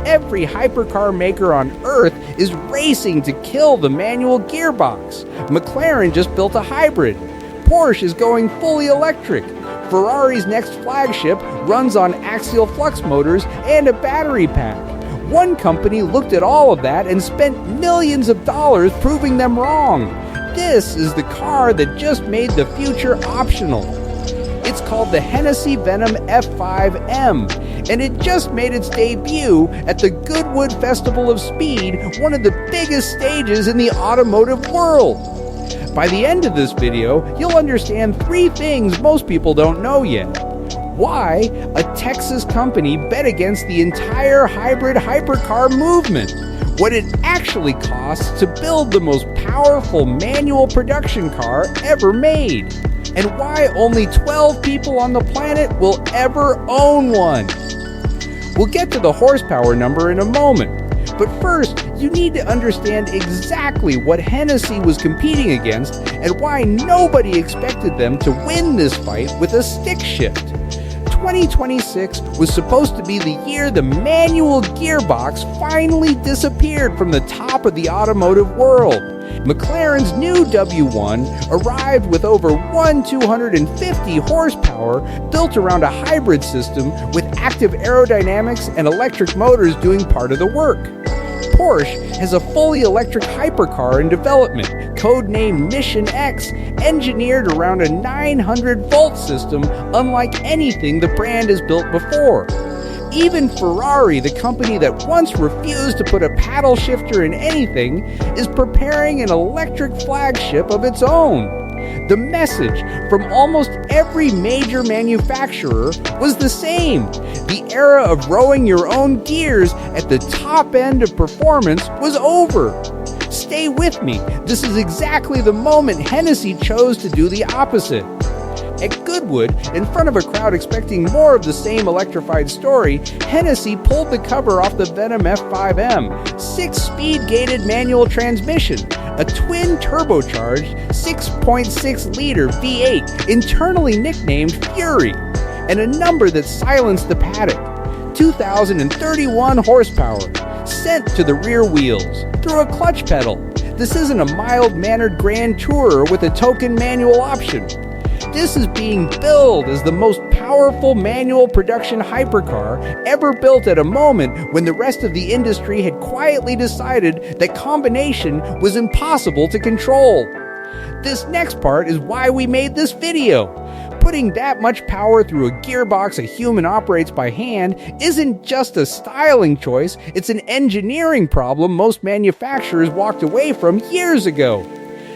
every hypercar maker on Earth is racing to kill the manual gearbox. McLaren just built a hybrid. Porsche is going fully electric. Ferrari's next flagship runs on axial flux motors and a battery pack. One company looked at all of that and spent millions of dollars proving them wrong. This is the car that just made the future optional. It's called the Hennessey Venom F5-M, and it just made its debut at the Goodwood Festival of Speed, one of the biggest stages in the automotive world. By the end of this video, you'll understand 3 things most people don't know yet. Why a Texas company bet against the entire hybrid hypercar movement. What it actually costs to build the most powerful manual production car ever made. And why only 12 people on the planet will ever own one. We'll get to the horsepower number in a moment. But first, you need to understand exactly what Hennessey was competing against and why nobody expected them to win this fight with a stick shift. 2026 was supposed to be the year the manual gearbox finally disappeared from the top of the automotive world. McLaren's new W1 arrived with over 250 horsepower built around a hybrid system with active aerodynamics and electric motors doing part of the work. Porsche has a fully electric hypercar in development, codenamed Mission X, engineered around a 900-volt system unlike anything the brand has built before. Even Ferrari, the company that once refused to put a paddle shifter in anything, is preparing an electric flagship of its own. The message from almost every major manufacturer was the same. The era of rowing your own gears at the top end of performance was over. Stay with me. This is exactly the moment Hennessey chose to do the opposite. At Goodwood, in front of a crowd expecting more of the same electrified story, Hennessey pulled the cover off the Venom F5-M, 6-speed-gated manual transmission, a twin turbocharged 6.6-liter V8 internally nicknamed Fury, and a number that silenced the paddock. 2,031 horsepower, sent to the rear wheels, through a clutch pedal. This isn't a mild-mannered Grand Tourer with a token manual option. This is being billed as the most powerful manual production hypercar ever built at a moment when the rest of the industry had quietly decided that combination was impossible to control. This next part is why we made this video. Putting that much power through a gearbox a human operates by hand isn't just a styling choice, it's an engineering problem most manufacturers walked away from years ago.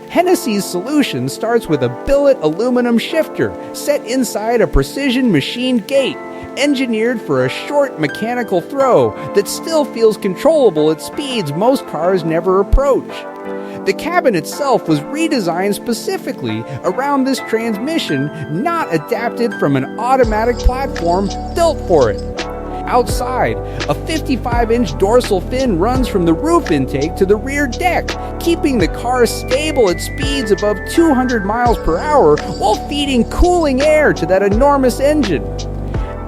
Hennessey's solution starts with a billet aluminum shifter set inside a precision machined gate, engineered for a short mechanical throw that still feels controllable at speeds most cars never approach. The cabin itself was redesigned specifically around this transmission, not adapted from an automatic platform built for it. Outside, a 55-inch dorsal fin runs from the roof intake to the rear deck, keeping the car stable at speeds above 200 miles per hour while feeding cooling air to that enormous engine.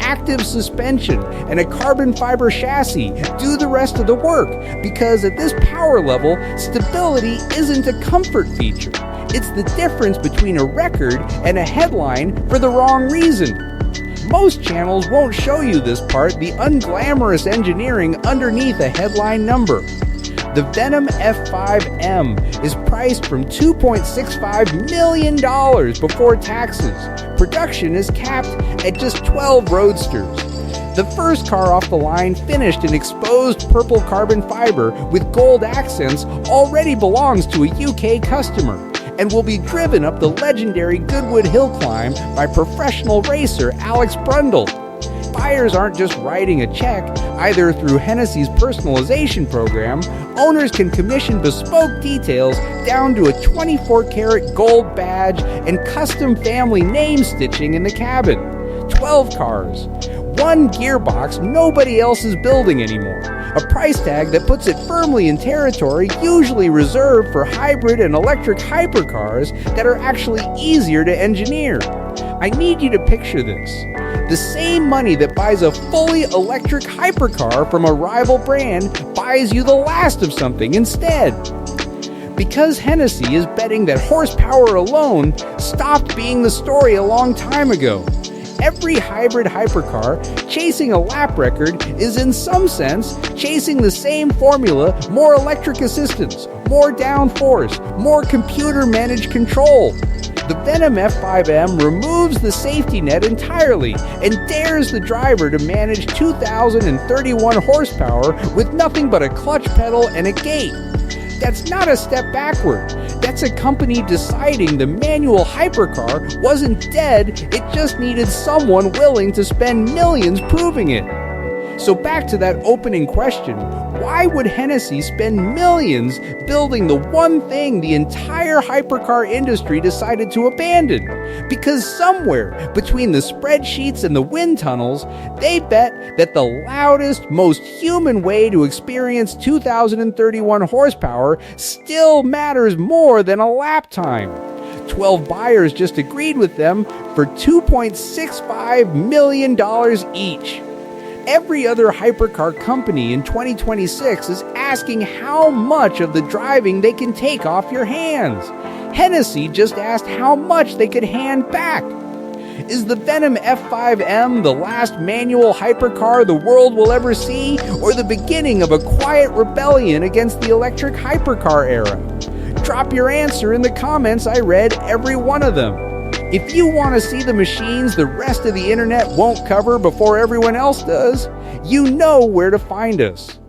Active suspension and a carbon fiber chassis do the rest of the work because at this power level, stability isn't a comfort feature. It's the difference between a record and a headline for the wrong reason. Most channels won't show you this part, the unglamorous engineering underneath a headline number. The Venom F5-M is priced from $2.65 million before taxes. Production is capped at just 12 roadsters. The first car off the line finished in exposed purple carbon fiber with gold accents already belongs to a UK customer and will be driven up the legendary Goodwood Hill Climb by professional racer Alex Brundle. Buyers aren't just writing a check. Either through Hennessey's personalization program, owners can commission bespoke details down to a 24-karat gold badge and custom family name stitching in the cabin. 12 cars. One gearbox nobody else is building anymore. A price tag that puts it firmly in territory usually reserved for hybrid and electric hypercars that are actually easier to engineer. I need you to picture this. The same money that buys a fully electric hypercar from a rival brand buys you the last of something instead. Because Hennessey is betting that horsepower alone stopped being the story a long time ago. Every hybrid hypercar chasing a lap record is in some sense chasing the same formula: more electric assistance, more downforce, more computer-managed control. The Venom F5-M removes the safety net entirely and dares the driver to manage 2,031 horsepower with nothing but a clutch pedal and a gate. That's not a step backward. That's a company deciding the manual hypercar wasn't dead, it just needed someone willing to spend millions proving it. So back to that opening question, why would Hennessey spend millions building the one thing the entire hypercar industry decided to abandon? Because somewhere between the spreadsheets and the wind tunnels, they bet that the loudest, most human way to experience 2,031 horsepower still matters more than a lap time. 12 buyers just agreed with them for $2.65 million each. Every other hypercar company in 2026 is asking how much of the driving they can take off your hands. Hennessey just asked how much they could hand back. Is the Venom F5-M the last manual hypercar the world will ever see, or the beginning of a quiet rebellion against the electric hypercar era? Drop your answer in the comments. I read every one of them. If you want to see the machines the rest of the internet won't cover before everyone else does, you know where to find us.